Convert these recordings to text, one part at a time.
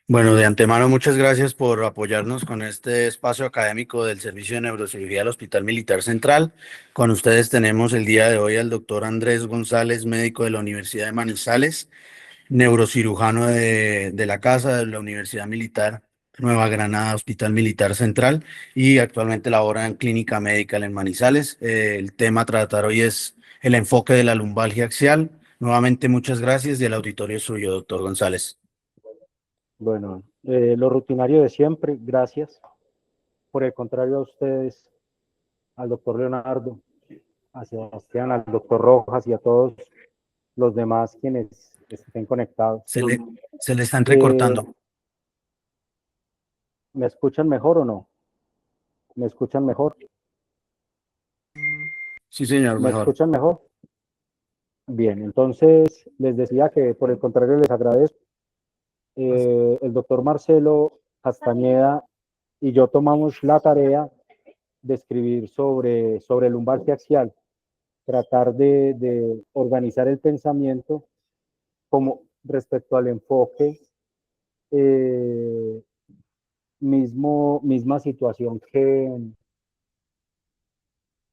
Bueno, de antemano, muchas gracias por apoyarnos con este espacio académico del Servicio de Neurocirugía del Hospital Militar Central. Con ustedes tenemos el día de hoy al doctor Andrés González, médico de la Universidad de Manizales, neurocirujano de la Casa de la Universidad Militar Nueva Granada, Hospital Militar Central, y actualmente labora en Clínica Médica en Manizales. El tema a tratar hoy es el enfoque de la lumbalgia axial. Nuevamente, muchas gracias y el auditorio es suyo, doctor González. Bueno, lo rutinario de siempre, gracias. Por el contrario a ustedes, al doctor Leonardo, a Sebastián, al doctor Rojas y a todos los demás quienes estén conectados. Se le, se le están Eh, recortando. ¿Me escuchan mejor o no? ¿Me escuchan mejor? Sí, señor, ¿Me mejor. escuchan mejor? Bien, entonces les decía que por el contrario les agradezco. El doctor Marcelo Castañeda y yo tomamos la tarea de escribir sobre lumbalgia axial, tratar de organizar el pensamiento como respecto al enfoque, eh, misma situación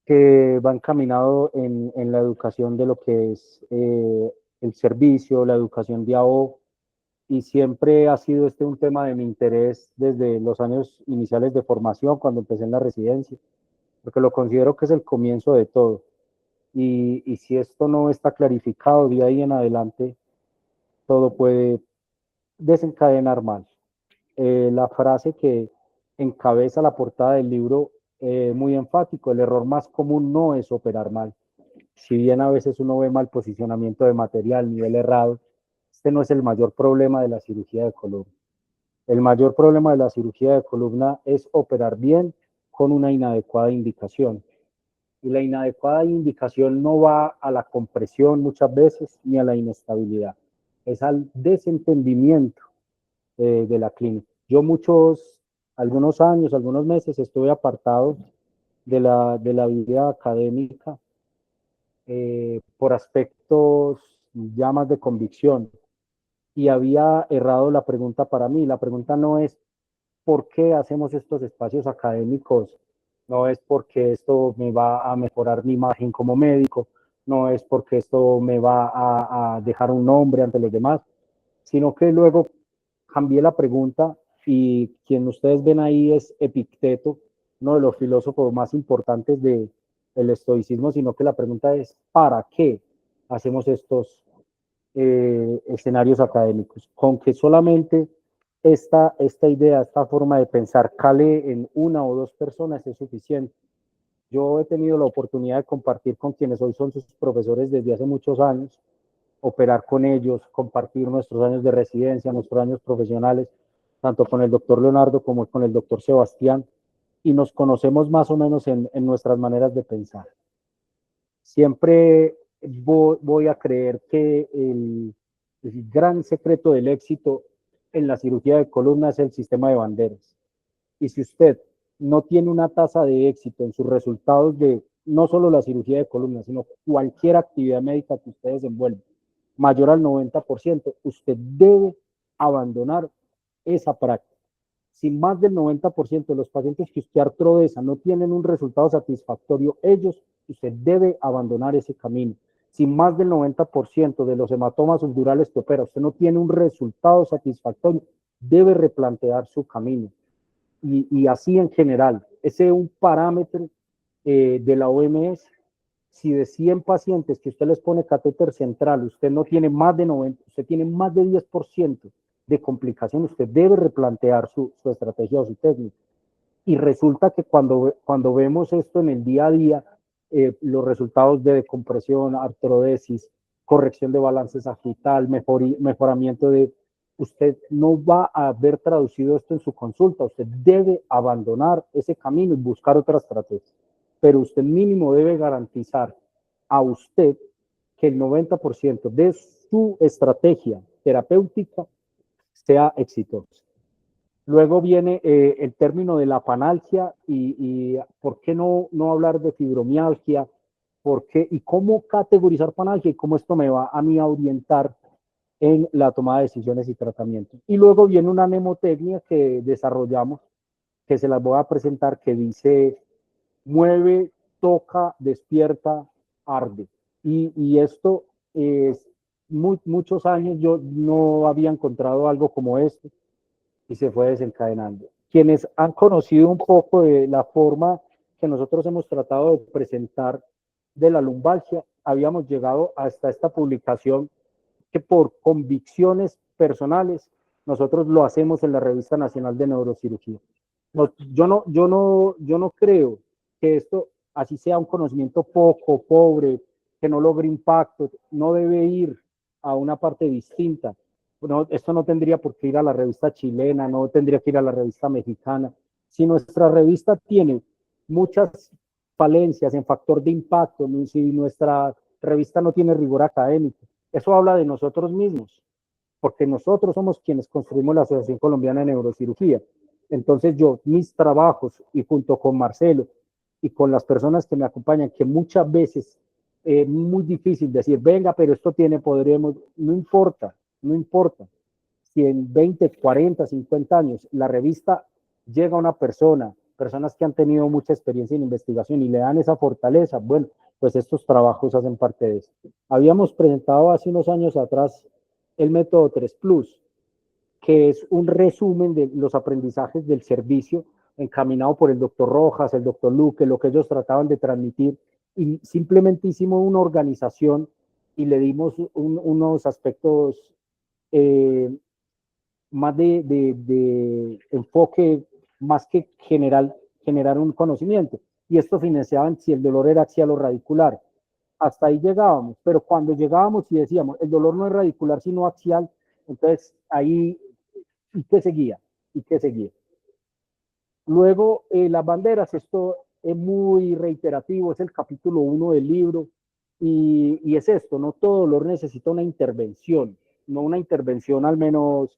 que va encaminado en la educación de lo que es el servicio, la educación de AO, y siempre ha sido este un tema de mi interés desde los años iniciales de formación, cuando empecé en la residencia, porque lo considero que es el comienzo de todo. Y si esto no está clarificado de ahí en adelante, todo puede desencadenar mal. La frase que encabeza la portada del libro, muy enfático: el error más común no es operar mal. Si bien a veces uno ve mal posicionamiento de material, nivel errado, este no es el mayor problema de la cirugía de columna. El mayor problema de la cirugía de columna es operar bien con una inadecuada indicación. Y la inadecuada indicación no va a la compresión muchas veces ni a la inestabilidad, es al desentendimiento de la clínica. Yo algunos años, algunos meses estuve apartado de la vida académica por aspectos ya más de convicción, y había errado la pregunta para mí. La pregunta no es por qué hacemos estos espacios académicos, no es porque esto me va a mejorar mi imagen como médico, no es porque esto me va a dejar un nombre ante los demás, sino que luego cambié la pregunta, y quien ustedes ven ahí es Epicteto, uno de los filósofos más importantes del estoicismo, sino que la pregunta es: ¿para qué hacemos estos escenarios académicos? Con que solamente esta idea, esta forma de pensar cale en una o dos personas es suficiente. Yo he tenido la oportunidad de compartir con quienes hoy son sus profesores desde hace muchos años, operar con ellos, compartir nuestros años de residencia, nuestros años profesionales, tanto con el doctor Leonardo como con el doctor Sebastián, y nos conocemos más o menos en nuestras maneras de pensar. Siempre voy a creer que el gran secreto del éxito en la cirugía de columna es el sistema de banderas. Y si usted no tiene una tasa de éxito en sus resultados de no solo la cirugía de columna, sino cualquier actividad médica que usted desenvuelva, mayor al 90%, usted debe abandonar esa práctica. Si más del 90% de los pacientes que usted artrodeza no tienen un resultado satisfactorio, usted debe abandonar ese camino. Si más del 90% de los hematomas subdurales que opera, usted no tiene un resultado satisfactorio, debe replantear su camino. Y así en general, ese es un parámetro de la OMS. Si de 100 pacientes que usted les pone catéter central, usted no tiene más de 90, usted tiene más de 10% de complicación, usted debe replantear su estrategia o su técnica. Y resulta que cuando vemos esto en el día a día, los resultados de decompresión, artrodesis, corrección de balance sagital, mejoramiento de... Usted no va a ver traducido esto en su consulta, usted debe abandonar ese camino y buscar otra estrategia. Pero usted mínimo debe garantizar a usted que el 90% de su estrategia terapéutica sea exitosa. Luego viene el término de la panalgia, y por qué no hablar de fibromialgia, por qué y cómo categorizar panalgia, y cómo esto me va a mí a orientar en la toma de decisiones y tratamientos. Y luego viene una mnemotecnia que desarrollamos, que se las voy a presentar, que dice: mueve, toca, despierta, arde. Y esto es muchos años yo no había encontrado algo como esto y se fue desencadenando. Quienes han conocido un poco de la forma que nosotros hemos tratado de presentar de la lumbalgia, habíamos llegado hasta esta publicación que por convicciones personales nosotros lo hacemos en la Revista Nacional de Neurocirugía. No, yo no creo que esto, así sea un conocimiento poco, pobre, que no logre impacto, no debe ir a una parte distinta. No, esto no tendría por qué ir a la revista chilena, no tendría que ir a la revista mexicana. Si nuestra revista tiene muchas falencias en factor de impacto, si nuestra revista no tiene rigor académico, eso habla de nosotros mismos, porque nosotros somos quienes construimos la Asociación Colombiana de Neurocirugía. Entonces yo, mis trabajos, y junto con Marcelo y con las personas que me acompañan, que muchas veces es muy difícil decir, venga, pero esto tiene, podremos, no importa, no importa. Si en 20, 40, 50 años la revista llega a una persona, personas que han tenido mucha experiencia en investigación y le dan esa fortaleza, bueno, pues estos trabajos hacen parte de eso. Habíamos presentado hace unos años atrás el método 3 Plus, que es un resumen de los aprendizajes del servicio encaminado por el doctor Rojas, el doctor Luque, lo que ellos trataban de transmitir, y simplemente hicimos una organización y le dimos unos aspectos más de enfoque, más que generar un conocimiento. Y esto financiaban si el dolor era axial o radicular. Hasta ahí llegábamos, pero cuando llegábamos y decíamos, el dolor no es radicular sino axial, entonces ahí, ¿y qué seguía? ¿Y qué seguía? Luego, las banderas, esto es muy reiterativo, es el capítulo 1 del libro, y es esto, no todo dolor necesita una intervención, no una intervención al menos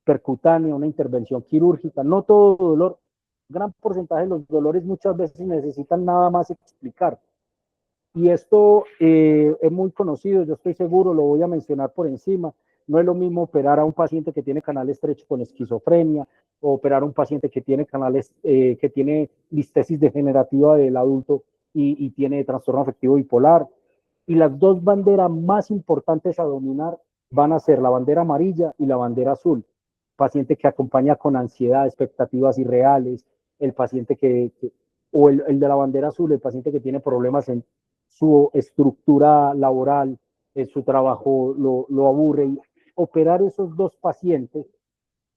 percutánea, una intervención quirúrgica, no todo dolor, gran porcentaje de los dolores muchas veces necesitan nada más explicar. Y esto es muy conocido, yo estoy seguro, lo voy a mencionar por encima. No es lo mismo operar a un paciente que tiene canal estrecho con esquizofrenia o operar a un paciente que tiene que tiene listesis degenerativa del adulto y tiene trastorno afectivo bipolar. Y las dos banderas más importantes a dominar van a ser la bandera amarilla y la bandera azul. Paciente que acompaña con ansiedad, expectativas irreales, el paciente o el de la bandera azul, el paciente que tiene problemas en su estructura laboral, en su trabajo lo aburre. Y operar esos dos pacientes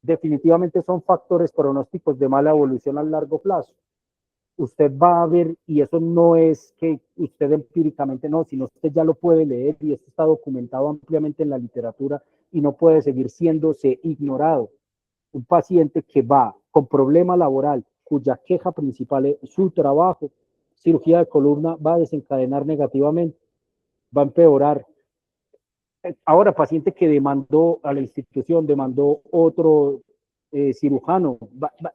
definitivamente son factores pronósticos de mala evolución a largo plazo. Usted va a ver, y eso no es que usted empíricamente no, sino usted ya lo puede leer y esto está documentado ampliamente en la literatura y no puede seguir siéndose ignorado. Un paciente que va con problema laboral, cuya queja principal es su trabajo, cirugía de columna, va a desencadenar negativamente, va a empeorar. Ahora, paciente que demandó a la institución, demandó otro cirujano,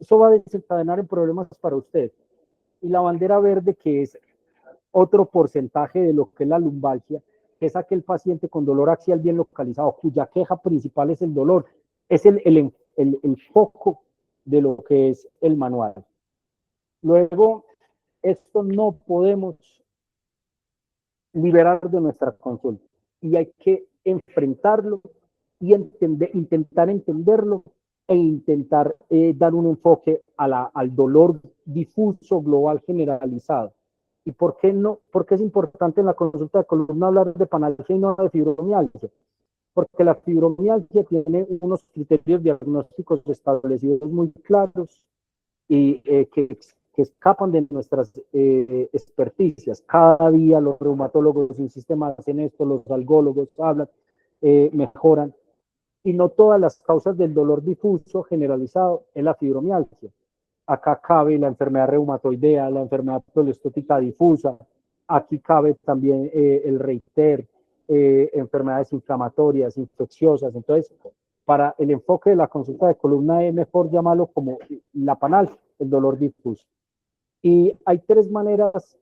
eso va a desencadenar en problemas para usted. Y la bandera verde, que es otro porcentaje de lo que es la lumbalgia, que es aquel paciente con dolor axial bien localizado, cuya queja principal es el dolor, es el foco de lo que es el manual. Luego, esto no podemos liberar de nuestra consulta y hay que enfrentarlo y intentar entenderlo e intentar dar un enfoque al dolor difuso, global, generalizado. ¿Y por qué no? Porque es importante en la consulta de columna hablar de panalgia y no de fibromialgia. Porque la fibromialgia tiene unos criterios diagnósticos establecidos muy claros y que escapan de nuestras experticias. Cada día los reumatólogos sin sistema hacen esto, los algólogos hablan, mejoran. Y no todas las causas del dolor difuso generalizado es la fibromialgia. Acá cabe la enfermedad reumatoidea, la enfermedad poliestótica difusa, aquí cabe también el reiter, enfermedades inflamatorias, infecciosas. Entonces, para el enfoque de la consulta de columna es mejor llamarlo como la panal, el dolor difuso. Y hay tres maneras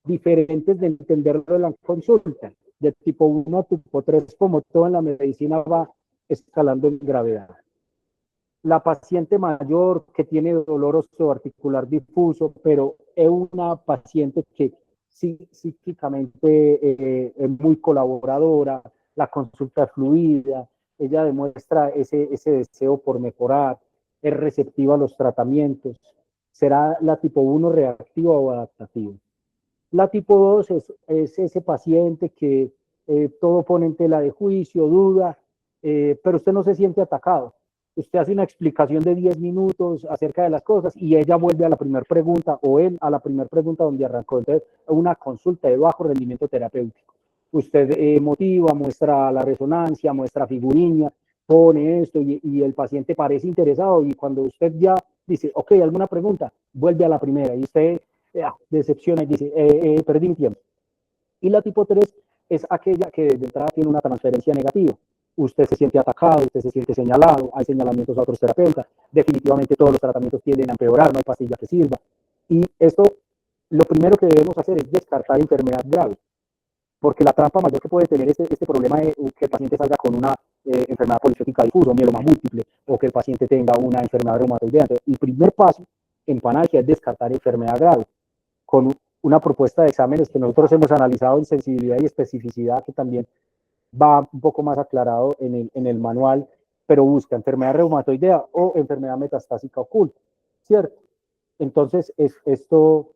diferentes de entenderlo en la consulta. De tipo 1 a tipo 3, como todo en la medicina, va escalando en gravedad. La paciente mayor que tiene dolor osteoarticular difuso, pero es una paciente que psíquicamente es muy colaboradora, la consulta es fluida, ella demuestra ese deseo por mejorar, es receptiva a los tratamientos. ¿Será la tipo 1 reactiva o adaptativa? La tipo 2 es ese paciente que todo pone en tela de juicio, duda, pero usted no se siente atacado. Usted hace una explicación de 10 minutos acerca de las cosas y ella vuelve a la primera pregunta o él a la primera pregunta donde arrancó. Entonces, una consulta de bajo rendimiento terapéutico. Usted motiva, muestra la resonancia, muestra figurina, pone esto y el paciente parece interesado y cuando usted ya dice, ok, ¿alguna pregunta? Vuelve a la primera y usted decepciona y dice, perdí mi tiempo. Y la tipo 3 es aquella que de entrada tiene una transferencia negativa. Usted se siente atacado, usted se siente señalado, hay señalamientos a otros terapeutas, definitivamente todos los tratamientos tienden a empeorar, no hay pastilla que sirva. Y esto, lo primero que debemos hacer es descartar enfermedad grave, porque la trampa mayor que puede tener este problema es que el paciente salga con una enfermedad policística difusa, mieloma múltiple, o que el paciente tenga una enfermedad reumatoidea. Entonces, el primer paso en Panagia es descartar enfermedad grave con una propuesta de exámenes que nosotros hemos analizado en sensibilidad y especificidad, que también va un poco más aclarado en el manual, pero busca enfermedad reumatoidea o enfermedad metastásica oculta, ¿cierto? Entonces, esto,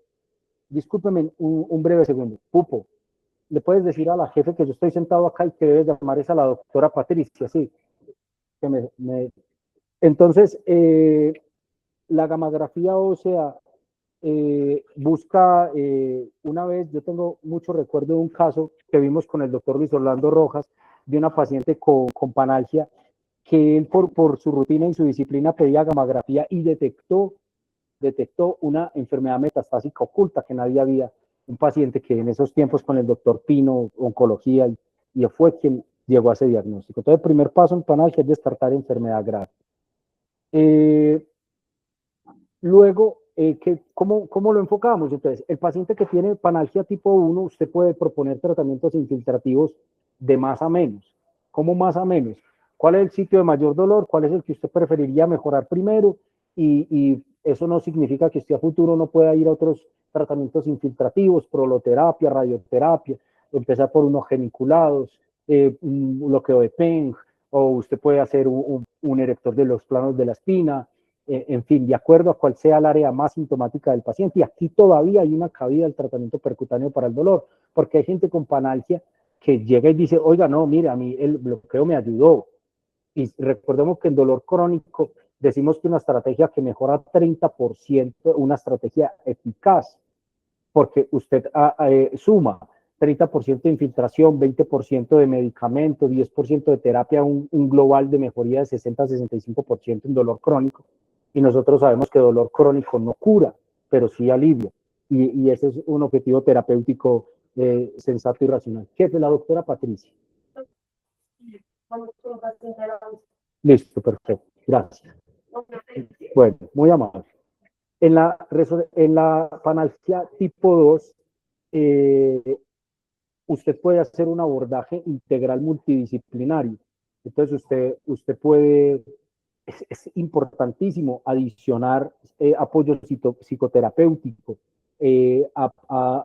discúlpeme un breve segundo. Pupo, ¿le puedes decir a la jefe que yo estoy sentado acá y que debe llamar es a la doctora Patricia? Sí. Que Entonces, la gamografía ósea busca, una vez, yo tengo mucho recuerdo de un caso que vimos con el doctor Luis Orlando Rojas, de una paciente con panalgia, que él por su rutina y su disciplina pedía gamografía y detectó una enfermedad metastásica oculta que nadie había, un paciente que en esos tiempos con el doctor Pino, oncología, y fue quien llegó a ese diagnóstico. Entonces, el primer paso en panalgia es descartar enfermedad grave. Luego, ¿cómo lo enfocamos? Entonces, el paciente que tiene panalgia tipo 1, usted puede proponer tratamientos infiltrativos de más a menos. ¿Cómo más a menos? ¿Cuál es el sitio de mayor dolor? ¿Cuál es el que usted preferiría mejorar primero? Y eso no significa que usted a futuro no pueda ir a otros tratamientos infiltrativos, proloterapia, radioterapia, empezar por unos geniculados, un bloqueo de PENG, o usted puede hacer un erector de los planos de la espina, en fin, de acuerdo a cuál sea el área más sintomática del paciente. Y aquí todavía hay una cabida del tratamiento percutáneo para el dolor, porque hay gente con panalgia que llega y dice, oiga, no, mire, a mí el bloqueo me ayudó. Y recordemos que en dolor crónico decimos que una estrategia que mejora 30%, una estrategia eficaz, porque usted suma 30% de infiltración, 20% de medicamento, 10% de terapia, un global de mejoría de 60-65% en dolor crónico. Y nosotros sabemos que dolor crónico no cura, pero sí alivia. Y ese es un objetivo terapéutico sensato y racional. ¿Qué es de la doctora Patricia? Listo, perfecto. Gracias. Bueno, muy amable. En la panalgia tipo 2, usted puede hacer un abordaje integral multidisciplinario. Entonces, usted puede, es importantísimo adicionar apoyo psicoterapéutico,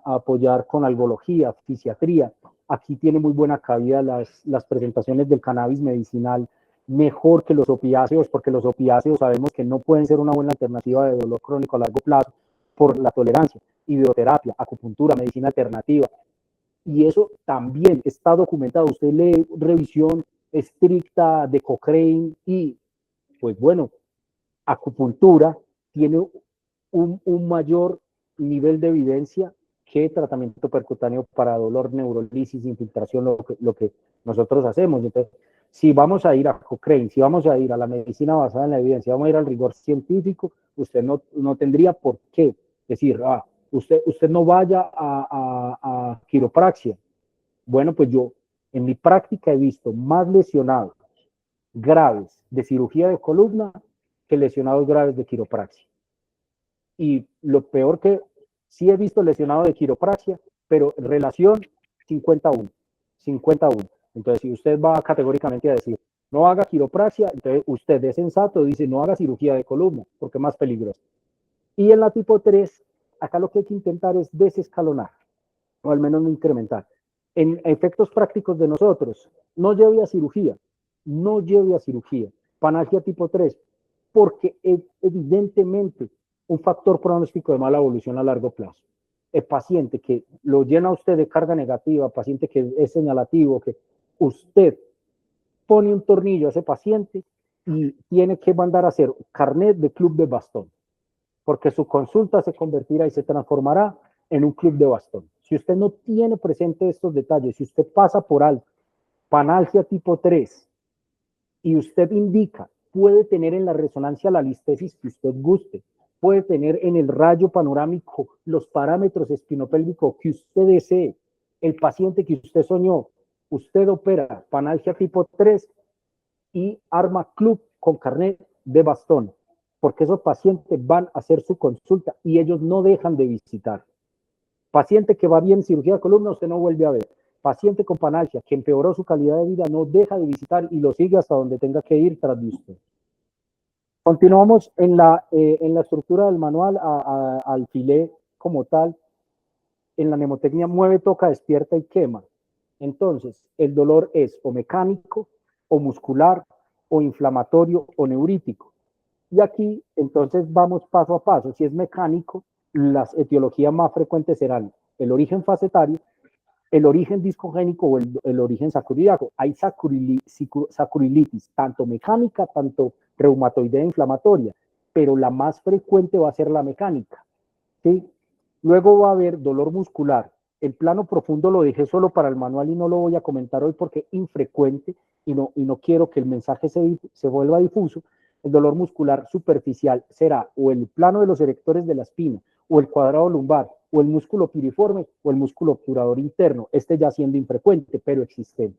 apoyar con algología, fisiatría. Aquí tiene muy buena cabida las presentaciones del cannabis medicinal, mejor que los opiáceos, porque los opiáceos sabemos que no pueden ser una buena alternativa de dolor crónico a largo plazo por la tolerancia. Hidroterapia, acupuntura, medicina alternativa. Y eso también está documentado. Usted lee revisión estricta de Cochrane y, pues bueno, acupuntura tiene un mayor nivel de evidencia que tratamiento percutáneo para dolor, neurolisis, infiltración, lo que nosotros hacemos. Entonces, si vamos a ir a Cochrane, si vamos a ir a la medicina basada en la evidencia, vamos a ir al rigor científico, usted no tendría por qué decir, usted no vaya a quiropraxia. Bueno, pues yo en mi práctica he visto más lesionados graves de cirugía de columna que lesionados graves de quiropraxia. Y lo peor que sí he visto lesionados de quiropraxia, pero en relación 50-1. 50-1. Entonces, si usted va categóricamente a decir, no haga quiropraxia, entonces usted es sensato, dice, no haga cirugía de columna, porque es más peligroso. Y en la tipo 3, acá lo que hay que intentar es desescalonar, o al menos no incrementar. En efectos prácticos de nosotros, no lleve a cirugía, no lleve a cirugía, panalgia tipo 3, porque es evidentemente un factor pronóstico de mala evolución a largo plazo. El paciente que lo llena usted de carga negativa, paciente que es señalativo, que usted pone un tornillo a ese paciente y tiene que mandar a hacer carnet de club de bastón, porque su consulta se convertirá y se transformará en un club de bastón. Si usted no tiene presente estos detalles, si usted pasa por alto panalgia tipo 3 y usted indica, puede tener en la resonancia la listesis que usted guste, puede tener en el rayo panorámico los parámetros espinopélvicos que usted desee, el paciente que usted soñó, usted opera panalgia tipo 3 y arma club con carnet de bastón, porque esos pacientes van a hacer su consulta y ellos no dejan de visitar. Paciente que va bien en cirugía de columna, usted no vuelve a ver. Paciente con panalgia que empeoró su calidad de vida, no deja de visitar y lo sigue hasta donde tenga que ir tras de usted. Continuamos en la estructura del manual al filé como tal. En la mnemotecnia mueve, toca, despierta y quema. Entonces, el dolor es o mecánico, o muscular, o inflamatorio, o neurítico. Y aquí, entonces, vamos paso a paso. Si es mecánico, las etiologías más frecuentes serán el origen facetario, el origen discogénico o el origen sacuríaco. Hay sacurilitis, tanto mecánica, tanto reumatoidea inflamatoria, pero la más frecuente va a ser la mecánica, ¿sí? Luego va a haber dolor muscular. El plano profundo lo dejé solo para el manual y no lo voy a comentar hoy porque es infrecuente y no quiero que el mensaje se vuelva difuso. El dolor muscular superficial será o el plano de los erectores de la espina, o el cuadrado lumbar, o el músculo piriforme, o el músculo obturador interno, este ya siendo infrecuente, pero existente.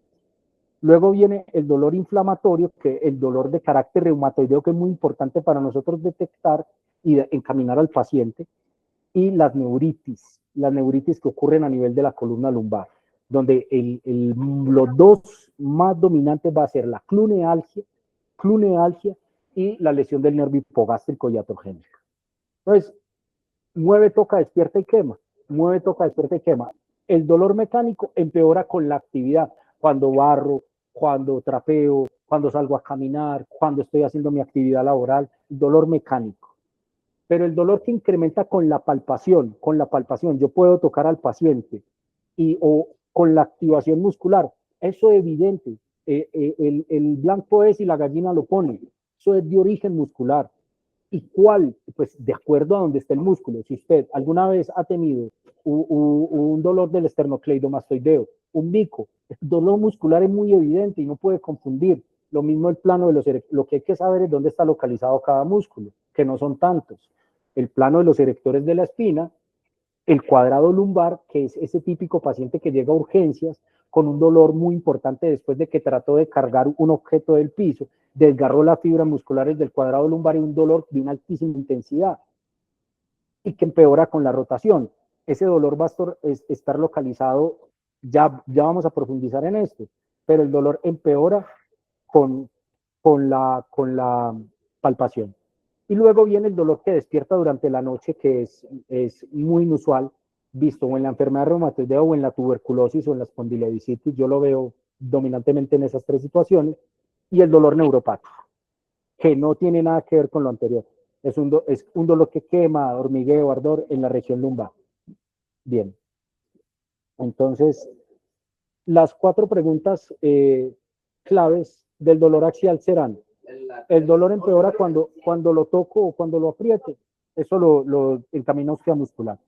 Luego viene el dolor inflamatorio, que el dolor de carácter reumatoideo, que es muy importante para nosotros detectar y encaminar al paciente, y las neuritis que ocurren a nivel de la columna lumbar, donde los dos más dominantes va a ser la clunealgia y la lesión del nervio hipogástrico iatrogénico. Entonces, mueve, toca, despierta y quema. Mueve, toca, despierta y quema. El dolor mecánico empeora con la actividad. Cuando barro, cuando trapeo, cuando salgo a caminar, cuando estoy haciendo mi actividad laboral, dolor mecánico. Pero el dolor que incrementa con la palpación, yo puedo tocar al paciente o con la activación muscular, eso es evidente. El blanco es y la gallina lo pone. Eso es de origen muscular. ¿Y cuál? Pues de acuerdo a donde está el músculo. Si usted alguna vez ha tenido un dolor del esternocleidomastoideo, un bico, el dolor muscular es muy evidente y no puede confundir. Lo mismo el plano de los erectores. Lo que hay que saber es dónde está localizado cada músculo, que no son tantos. El plano de los erectores de la espina, el cuadrado lumbar, que es ese típico paciente que llega a urgencias con un dolor muy importante después de que trató de cargar un objeto del piso, desgarró las fibras musculares del cuadrado lumbar y un dolor de una altísima intensidad y que empeora con la rotación. Ese dolor va a estar localizado, ya vamos a profundizar en esto, pero el dolor empeora con la palpación. Y luego viene el dolor que despierta durante la noche, que es muy inusual, visto o en la enfermedad reumatoidea o en la tuberculosis o en la espondilodicitis. Yo lo veo dominantemente en esas tres situaciones. Y el dolor neuropático, que no tiene nada que ver con lo anterior. Es un dolor que quema, hormigueo, ardor en la región lumbar. Bien. Entonces, las cuatro preguntas claves del dolor axial serán: el dolor empeora cuando lo toco o cuando lo apriete. Eso lo encamina usted a muscular.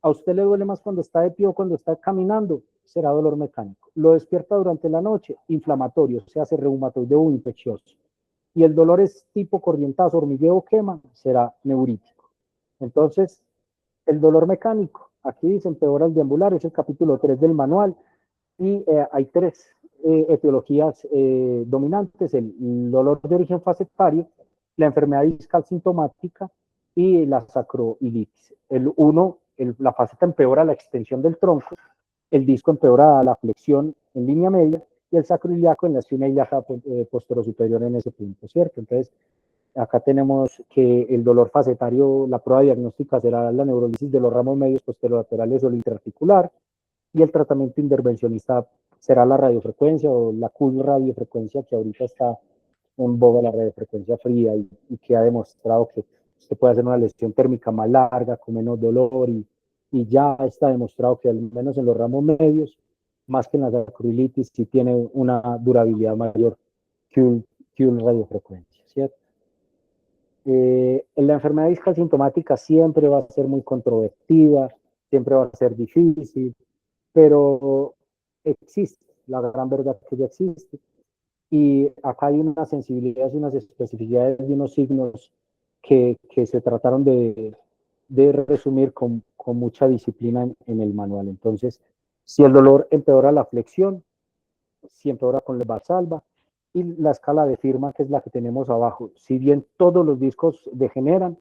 ¿A usted le duele más cuando está de pie o cuando está caminando? Será dolor mecánico. Lo despierta durante la noche, inflamatorio, se hace reumatoideo o infeccioso. Y el dolor es tipo corrientazo, hormigueo o quema, será neurítico. Entonces, el dolor mecánico, aquí dice empeora el deambular, es el capítulo 3 del manual. Y hay tres etiologías dominantes: el dolor de origen facetario, la enfermedad discal sintomática y la sacroilitis. La faceta empeora la extensión del tronco el disco empeora la flexión en línea media y el sacroiliaco en la esquina ilíaca posterior-superior en ese punto, ¿cierto? Entonces, acá tenemos que el dolor facetario, la prueba diagnóstica será la neurolisis de los ramos medios posterolaterales o el interarticular, y el tratamiento intervencionista será la radiofrecuencia o la cool radiofrecuencia, que ahorita está en boga, la radiofrecuencia fría, y que ha demostrado que se puede hacer una lesión térmica más larga, con menos dolor, y ya está demostrado que al menos en los ramos medios, más que en la sacroilitis, sí tiene una durabilidad mayor que una radiofrecuencia, ¿cierto? La enfermedad discal sintomática siempre va a ser muy controvertida, siempre va a ser difícil, pero existe, la gran verdad que ya existe. Y acá hay unas sensibilidades y unas especificidades y unos signos que se trataron de resumir con mucha disciplina en el manual. Entonces, si el dolor empeora la flexión, si empeora con Valsalva, y la escala de firma, que es la que tenemos abajo. Si bien todos los discos degeneran,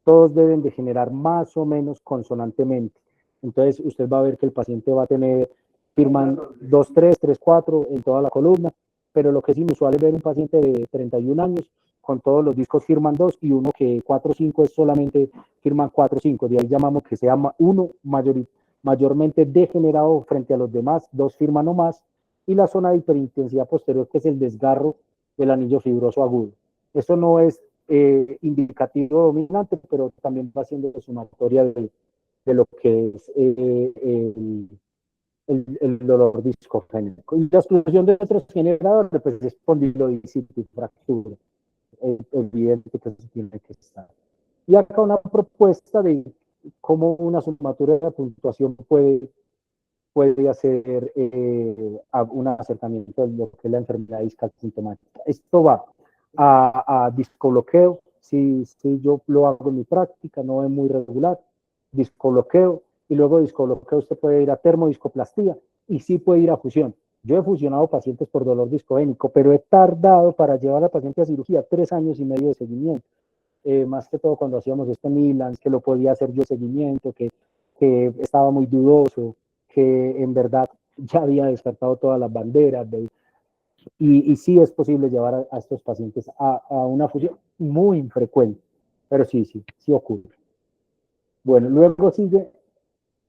todos deben degenerar más o menos consonantemente. Entonces, usted va a ver que el paciente va a tener, firman 2, 3, 3, 4 en toda la columna, pero lo que es inusual es ver un paciente de 31 años con todos los discos firman 2 y uno que 4, 5 es solamente firman 4, 5. De ahí llamamos que sea uno mayormente degenerado frente a los demás, 2 firman o más, y la zona de hiperintensidad posterior, que es el desgarro del anillo fibroso agudo. Eso no es indicativo dominante, pero también va siendo sumatoria de lo que es el dolor discogénico. Y la exclusión de otros generadores, pues es espondilodicitis, fractura, evidente que eso tiene que estar. Y acá una propuesta de cómo una sumatoria de puntuación puede hacer un acercamiento de lo que es la enfermedad discal sintomática. Esto va a discobloqueo, si yo lo hago en mi práctica, no es muy regular, discobloqueo, y luego de discobloqueo usted puede ir a termodiscoplastía y sí puede ir a fusión. Yo he fusionado pacientes por dolor discogénico, pero he tardado para llevar al paciente a cirugía 3 años y medio de seguimiento. Más que todo cuando hacíamos esto en Milans, que lo podía hacer yo seguimiento, que estaba muy dudoso, que en verdad ya había descartado todas las banderas, y sí es posible llevar a estos pacientes a una fusión muy infrecuente, pero sí ocurre. Bueno, luego sigue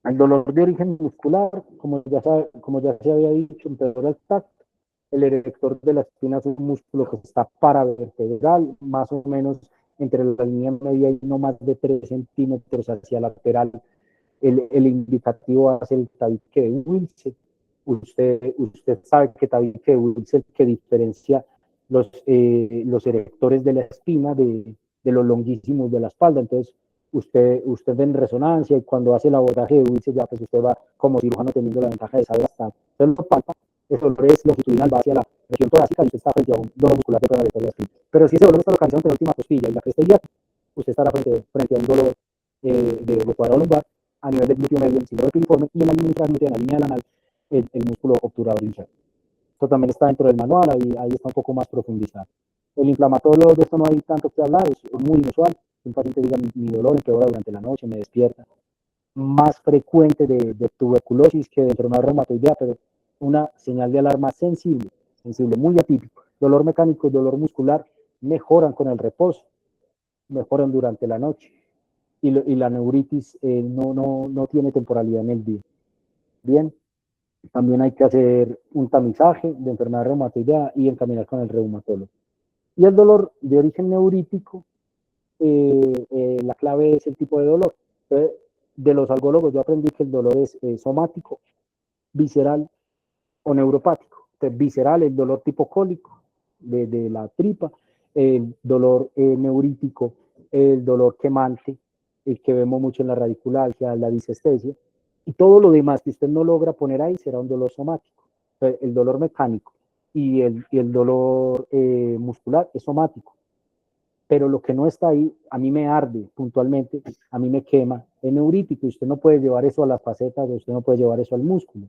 el dolor de origen muscular, como ya se había dicho, empeora el tacto. El erector de la espina es un músculo que está paravertebral, más o menos entre la línea media y no más de 3 centímetros hacia lateral. El indicativo hace el tabique de Wilson. Usted sabe que tabique de Wilson que diferencia los erectores de la espina de los longísimos de la espalda. Entonces, usted ve en resonancia y cuando hace el abordaje de Wilson, ya pues usted va como cirujano teniendo la ventaja de saber hasta. Entonces, lo palpa, el dolor es longitudinal, va hacia la región torácica y usted está frente a un dolor muscular de toda la espina. Pero si ese dolor está localizado entre la última costilla y la cresta ilíaca, usted estará frente a un dolor de cuadrado lumbar a nivel del glúteo medio, el síndrome piriforme, y en la línea intraglútea, en la línea lanal, el músculo obturador interno. Esto también está dentro del manual, ahí está un poco más profundizado. El inflamatorio, de esto no hay tanto que hablar, es muy inusual. Un paciente diga, mi dolor empeora durante la noche, me despierta. Más frecuente de tuberculosis que de enfermedad reumatoidea, pero una señal de alarma sensible, muy atípico. Dolor mecánico y dolor muscular mejoran con el reposo, mejoran durante la noche. Y la neuritis no tiene temporalidad en el día. Bien, también hay que hacer un tamizaje de enfermedad reumatoidea y encaminar con el reumatólogo. Y el dolor de origen neurítico, la clave es el tipo de dolor. Entonces, de los algólogos yo aprendí que el dolor es somático, visceral o neuropático. Entonces, visceral, el dolor tipo cólico de la tripa, el dolor neurítico, el dolor quemante, el que vemos mucho en la radiculalgia, la disestesia, y todo lo demás que usted no logra poner ahí será un dolor somático. El dolor mecánico y el dolor muscular es somático, pero lo que no está ahí, a mí me arde puntualmente, a mí me quema, es neurítico, y usted no puede llevar eso a las facetas, usted no puede llevar eso al músculo.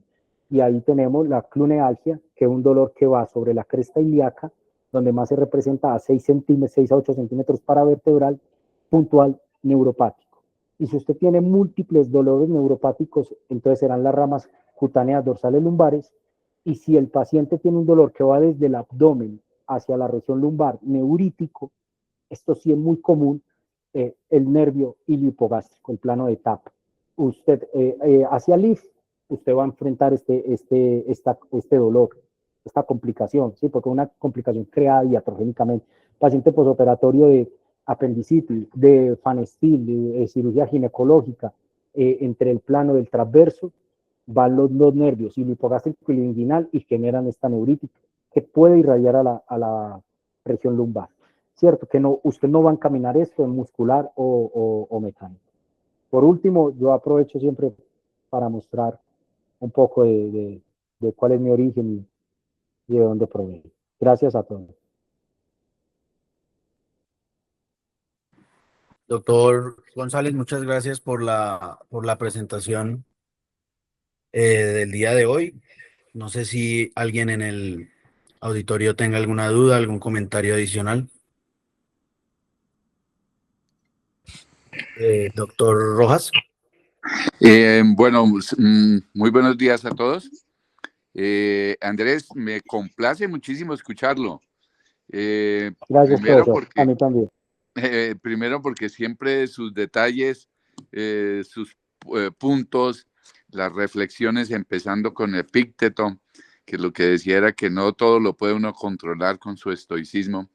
Y ahí tenemos la clunealgia, que es un dolor que va sobre la cresta ilíaca, donde más se representa a 6 a 8 centímetros paravertebral, puntual neuropático. Y si usted tiene múltiples dolores neuropáticos, entonces serán las ramas cutáneas dorsales lumbares, y si el paciente tiene un dolor que va desde el abdomen hacia la región lumbar, neurítico, esto sí es muy común, el nervio iliohipogástrico, el plano de TAP. Usted, hacia LIF, usted va a enfrentar este dolor, esta complicación, ¿sí? Porque es una complicación creada iatrogénicamente. Paciente posoperatorio de apendicitis, de Fanestil, de cirugía ginecológica, entre el plano del transverso, van los nervios iliohipogástrico y linguinal y generan esta neurítica que puede irradiar a la región lumbar. Cierto que no, usted no va a encaminar esto en muscular o mecánico. Por último, yo aprovecho siempre para mostrar un poco de cuál es mi origen y de dónde proviene. Gracias a todos. Doctor González, muchas gracias por la presentación del día de hoy. No sé si alguien en el auditorio tenga alguna duda, algún comentario adicional. Doctor Rojas. Bueno, muy buenos días a todos. Andrés, me complace muchísimo escucharlo. Gracias, profesor. A mí también. Primero porque siempre sus detalles, sus puntos, las reflexiones, empezando con Epícteto, que lo que decía era que no todo lo puede uno controlar con su estoicismo.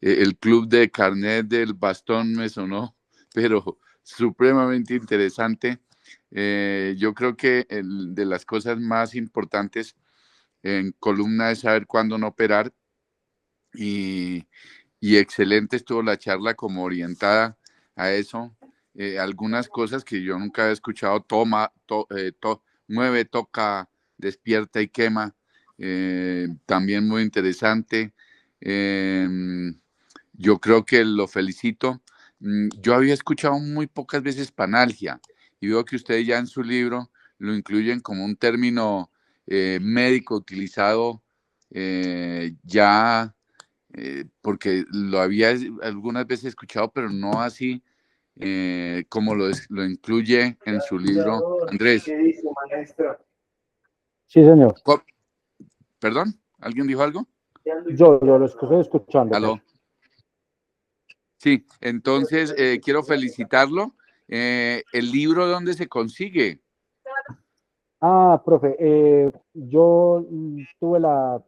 El club de carnet del bastón me sonó, pero supremamente interesante. Yo creo que de las cosas más importantes en columna es saber cuándo no operar, y excelente estuvo la charla como orientada a eso. Algunas cosas que yo nunca había escuchado: mueve, toca, despierta y quema. También muy interesante. Yo creo que lo felicito. Yo había escuchado muy pocas veces panalgia, y veo que ustedes ya en su libro lo incluyen como un término médico utilizado ya, porque lo había algunas veces escuchado, pero no así como lo incluye en su libro. Andrés. Sí, señor. ¿Perdón? ¿Alguien dijo algo? Yo lo estoy escuchando. ¿Aló? Sí, entonces quiero felicitarlo. ¿El libro dónde se consigue? Profe, yo tuve la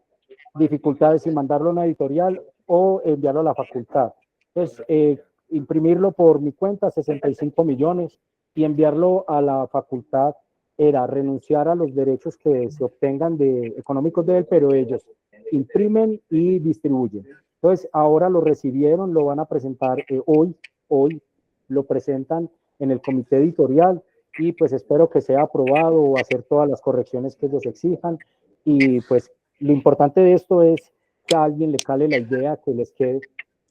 dificultad de si mandarlo a una editorial o enviarlo a la facultad. Entonces, imprimirlo por mi cuenta, 65 millones, y enviarlo a la facultad era renunciar a los derechos que se obtengan económicos de él, pero ellos imprimen y distribuyen. Entonces, ahora lo recibieron, lo van a presentar hoy lo presentan en el comité editorial, y pues espero que sea aprobado o hacer todas las correcciones que ellos exijan. Y pues lo importante de esto es que a alguien le cale la idea, que les quede.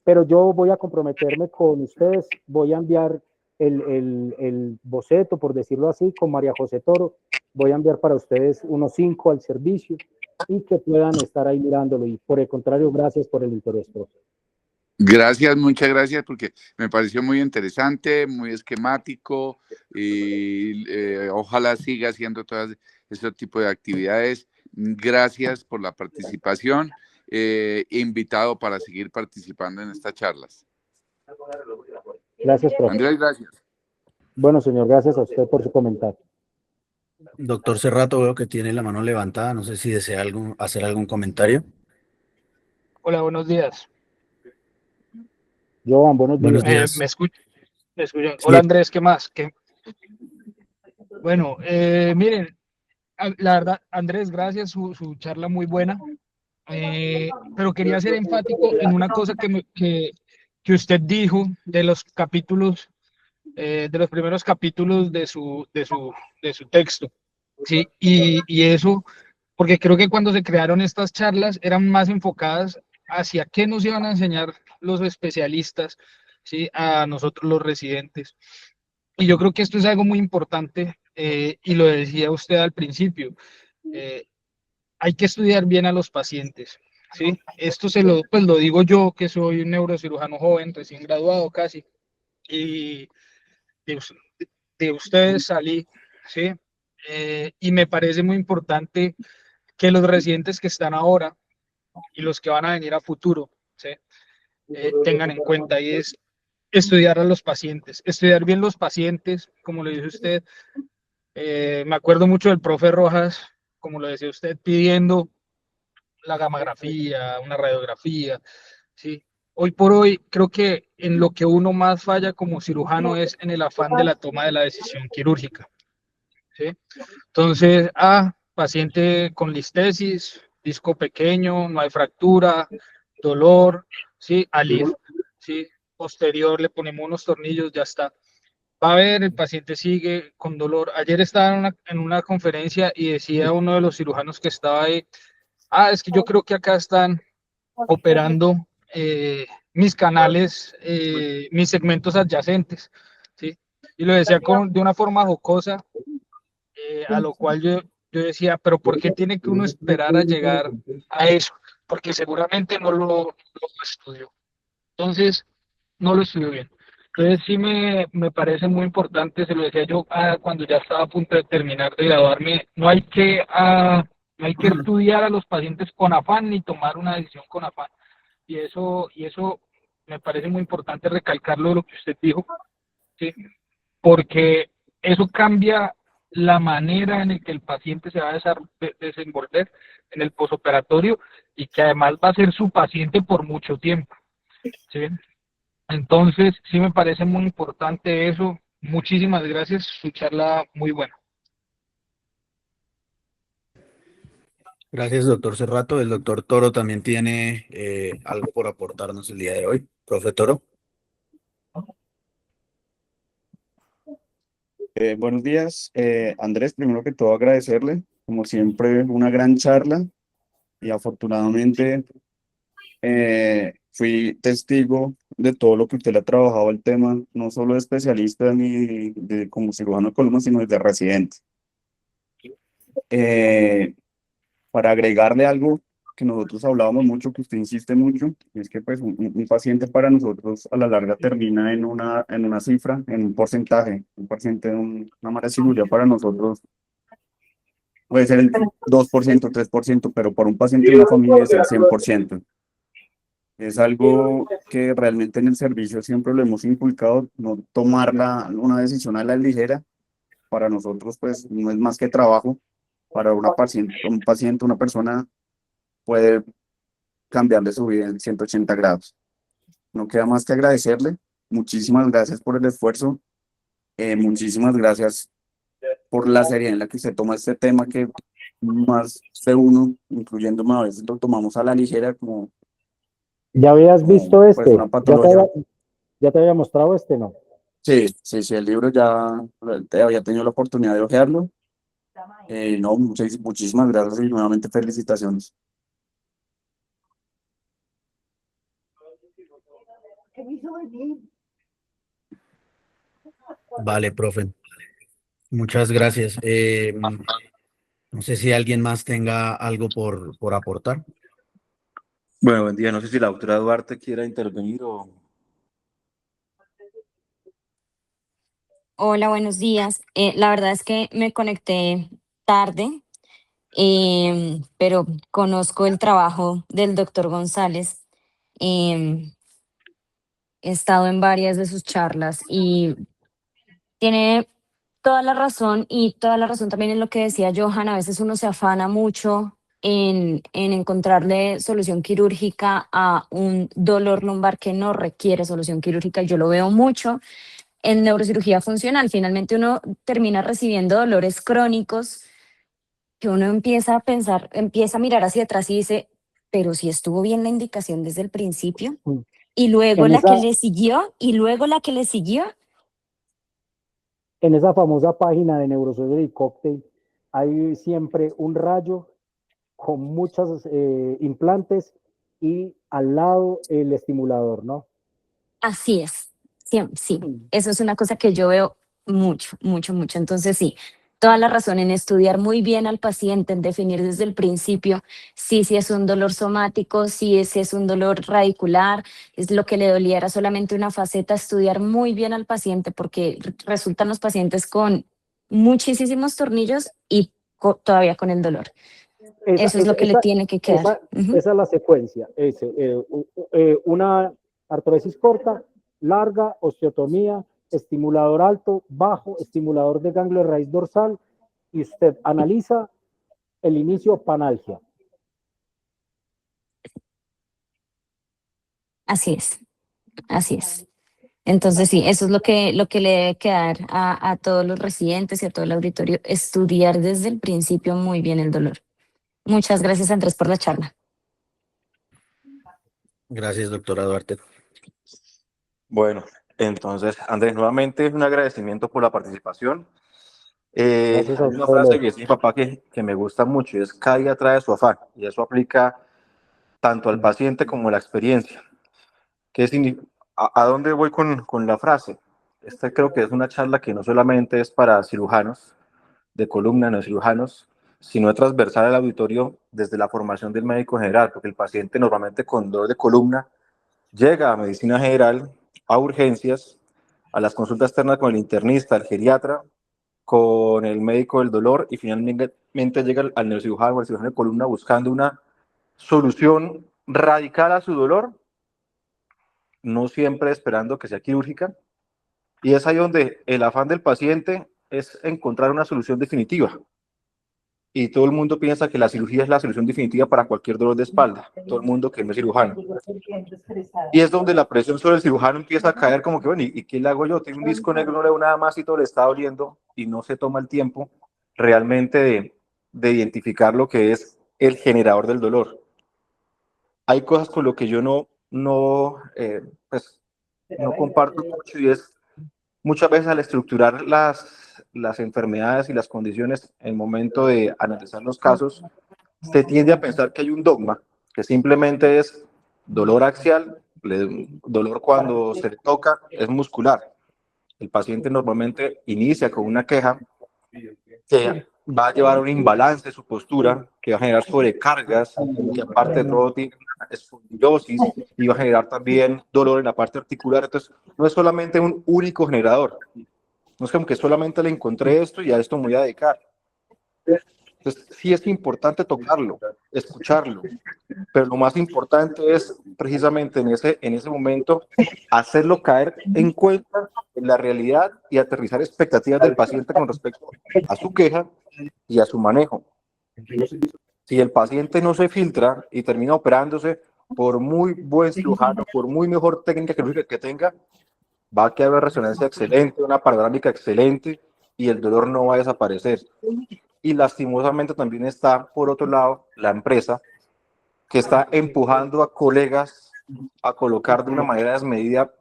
Pero yo voy a comprometerme con ustedes, voy a enviar el boceto, por decirlo así, con María José Toro. Voy a enviar para ustedes unos 5 al servicio y que puedan estar ahí mirándolo. Y por el contrario, gracias por el interés, profe. Gracias, muchas gracias, porque me pareció muy interesante, muy esquemático, y ojalá siga haciendo todo ese tipo de actividades. Gracias por la participación. Invitado para seguir participando en estas charlas. Gracias, profe. Andrés, gracias. Bueno, señor, gracias a usted por su comentario. Doctor Cerrato, veo que tiene la mano levantada. No sé si desea hacer algún comentario. Hola, buenos días. Joan, buenos días. ¿Me escuchan? Hola, Andrés, ¿qué más? Bueno, miren, la verdad, Andrés, gracias, su charla muy buena, pero quería ser enfático en una cosa que usted dijo de los capítulos, de los primeros capítulos de su texto, ¿sí? Y eso, porque creo que cuando se crearon estas charlas eran más enfocadas hacia qué nos iban a enseñar los especialistas, ¿sí? A nosotros los residentes. Y yo creo que esto es algo muy importante, y lo decía usted al principio, hay que estudiar bien a los pacientes, ¿sí? Esto pues lo digo yo, que soy un neurocirujano joven, recién graduado casi, y de ustedes salí, ¿sí? y me parece muy importante que los residentes que están ahora y los que van a venir a futuro, ¿sí? Tengan en cuenta, y es estudiar a los pacientes, estudiar bien los pacientes, como lo dice usted. Me acuerdo mucho del profe Rojas, como lo decía usted, pidiendo la gamografía, una radiografía, ¿sí? Hoy por hoy creo que en lo que uno más falla como cirujano es en el afán de la toma de la decisión quirúrgica, ¿sí? Entonces, paciente con listesis, disco pequeño, no hay fractura, dolor, ¿sí? Alif, ¿sí? Posterior le ponemos unos tornillos, ya está. Va a ver, el paciente sigue con dolor. Ayer estaba en una conferencia y decía uno de los cirujanos que estaba ahí, es que yo creo que acá están operando mis canales, mis segmentos adyacentes, ¿sí? Y lo decía de una forma jocosa, a lo cual yo decía, pero ¿por qué tiene que uno esperar a llegar a eso? Porque seguramente no lo estudió. Entonces, no lo estudió bien. Entonces, sí me parece muy importante, se lo decía yo cuando ya estaba a punto de terminar de graduarme, no hay que estudiar a los pacientes con afán ni tomar una decisión con afán. Y eso me parece muy importante recalcarlo de lo que usted dijo, ¿sí? Porque eso cambia la manera en la que el paciente se va a desenvolver en el posoperatorio y que además va a ser su paciente por mucho tiempo, ¿sí? Entonces, sí me parece muy importante eso. Muchísimas gracias, su charla muy buena. Gracias, doctor Cerrato. El doctor Toro también tiene algo por aportarnos el día de hoy. Profe Toro. Buenos días, Andrés. Primero que todo, agradecerle, como siempre, una gran charla y afortunadamente fui testigo de todo lo que usted le ha trabajado el tema, no solo de especialista ni como cirujano de columna, sino desde residente. Para agregarle algo que nosotros hablábamos mucho, que usted insiste mucho, es que pues un paciente para nosotros a la larga termina en una cifra, en un porcentaje. Un paciente de una mala cirugía para nosotros puede ser el 2%, 3%, pero para un paciente de una familia es el 100%. Es algo que realmente en el servicio siempre lo hemos inculcado, no tomar una decisión a la ligera. Para nosotros pues no es más que trabajo. Para un paciente, una persona puede cambiarle su vida en 180 grados. No queda más que agradecerle. Muchísimas gracias por el esfuerzo. Muchísimas gracias por la seriedad en la que usted toma este tema que más de uno, incluyéndome a veces, lo tomamos a la ligera como, ¿Ya habías visto pues este? una patología. ¿Ya te había mostrado este, no? Sí, sí, sí, el libro ya había tenido la oportunidad de hojearlo. No, muchísimas gracias y nuevamente felicitaciones. Vale, profe. Muchas gracias. No sé si alguien más tenga algo por aportar. Bueno, buen día. No sé si la doctora Duarte quiera intervenir o... Hola, buenos días. La verdad es que me conecté tarde, pero conozco el trabajo del doctor González. He estado en varias de sus charlas y tiene toda la razón y toda la razón también en lo que decía Johan. A veces uno se afana mucho en encontrarle solución quirúrgica a un dolor lumbar que no requiere solución quirúrgica. Yo lo veo mucho en neurocirugía funcional. Finalmente uno termina recibiendo dolores crónicos que uno empieza a pensar, empieza a mirar hacia atrás y dice, pero si estuvo bien la indicación desde el principio. Y luego En la que esa, le siguió, y luego la que le siguió. en esa famosa página de Neurosurgery Cocktail hay siempre un rayo con muchos implantes y al lado el estimulador, ¿no? Así es. Sí, sí, eso es una cosa que yo veo mucho, mucho, mucho. Entonces sí, toda la razón en estudiar muy bien al paciente, en definir desde el principio si es un dolor somático, si ese es un dolor radicular, es lo que le dolía era solamente una faceta, estudiar muy bien al paciente porque resultan los pacientes con muchísimos tornillos y todavía con el dolor. Eso es lo que le tiene que quedar. Esa es la secuencia. Una artrosis corta, larga, osteotomía, estimulador alto, bajo, estimulador de ganglio de raíz dorsal, y usted analiza el inicio panalgia. Así es, así es. Entonces sí, eso es lo que le debe quedar a todos los residentes y a todo el auditorio, estudiar desde el principio muy bien el dolor. Muchas gracias, Andrés, por la charla. Gracias, doctora Duarte. Bueno, entonces, Andrés, nuevamente un agradecimiento por la participación. Gracias a Hay una usted, frase Leo. que dice mi papá que me gusta mucho, y es cada día trae su afán, y eso aplica tanto al paciente como a la experiencia. ¿A dónde voy con la frase? Esta creo que es una charla que no solamente es para cirujanos de columna, no cirujanos, sino es transversal al auditorio desde la formación del médico general, porque el paciente normalmente con dolor de columna llega a medicina general, a urgencias, a las consultas externas con el internista, el geriatra, con el médico del dolor, y finalmente llega al neurocirujano o al cirujano de columna buscando una solución radical a su dolor, no siempre esperando que sea quirúrgica. Y es ahí donde el afán del paciente es encontrar una solución definitiva. Y todo el mundo piensa que la cirugía es la solución definitiva para cualquier dolor de espalda, todo el mundo que no es cirujano. Y es donde la presión sobre el cirujano empieza a caer como que, bueno, ¿y qué le hago yo? Tengo un disco negro, no le hago nada más y todo le está doliendo, y no se toma el tiempo realmente de identificar lo que es el generador del dolor. Hay cosas con lo que yo pues, no comparto mucho, y es muchas veces al estructurar las enfermedades y las condiciones en el momento de analizar los casos, se tiende a pensar que hay un dogma, que simplemente es dolor axial, dolor cuando se le toca, es muscular. El paciente normalmente inicia con una queja que va a llevar a un imbalance de su postura, que va a generar sobrecargas, que aparte de todo tiene una espondilosis y va a generar también dolor en la parte articular. Entonces, no es solamente un único generador. No es como que solamente le encontré esto y a esto me voy a dedicar. Entonces, sí es importante tocarlo, escucharlo, pero lo más importante es precisamente en ese momento hacerlo caer en cuenta en la realidad y aterrizar expectativas del paciente con respecto a su queja y a su manejo. Si el paciente no se filtra y termina operándose, por muy buen cirujano, por muy mejor técnica que tenga, va a quedar una resonancia excelente, una panorámica excelente, y el dolor no va a desaparecer. Y lastimosamente también está, por otro lado, la empresa, que está empujando a colegas a colocar de una manera desmedida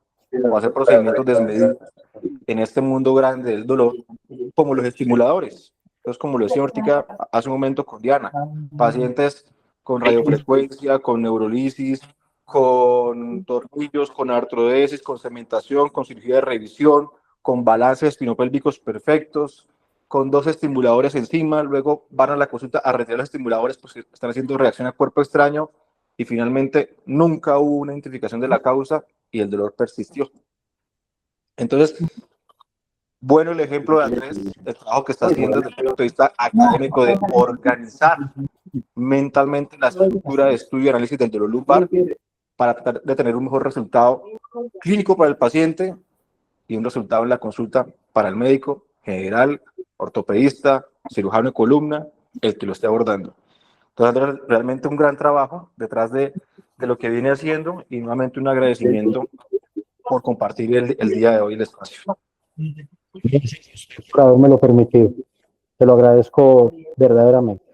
o hacer procedimientos desmedidos en este mundo grande del dolor, como los estimuladores. Entonces, como lo decía Ortica hace un momento con Diana, pacientes con radiofrecuencia, con neurolisis, con tornillos, con artrodesis, con cementación, con cirugía de revisión, con balances espinopélvicos perfectos, con 2 estimuladores encima, luego van a la consulta a retirar los estimuladores porque están haciendo reacción a cuerpo extraño, y finalmente nunca hubo una identificación de la causa y el dolor persistió. Entonces, bueno, el ejemplo de Andrés, el trabajo que está haciendo desde el punto de vista académico de organizar mentalmente la estructura de estudio y análisis del dolor lumbar para tratar de tener un mejor resultado clínico para el paciente y un resultado en la consulta para el médico general, ortopedista, cirujano de columna, el que lo esté abordando. Entonces, Andrés, realmente un gran trabajo detrás de lo que viene haciendo, y nuevamente un agradecimiento por compartir el día de hoy el espacio. Por haberme lo permitido. Te lo agradezco verdaderamente.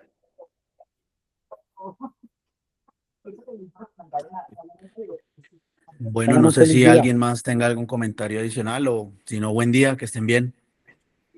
Bueno, no sé si alguien más tenga algún comentario adicional, o si no, buen día, que estén bien.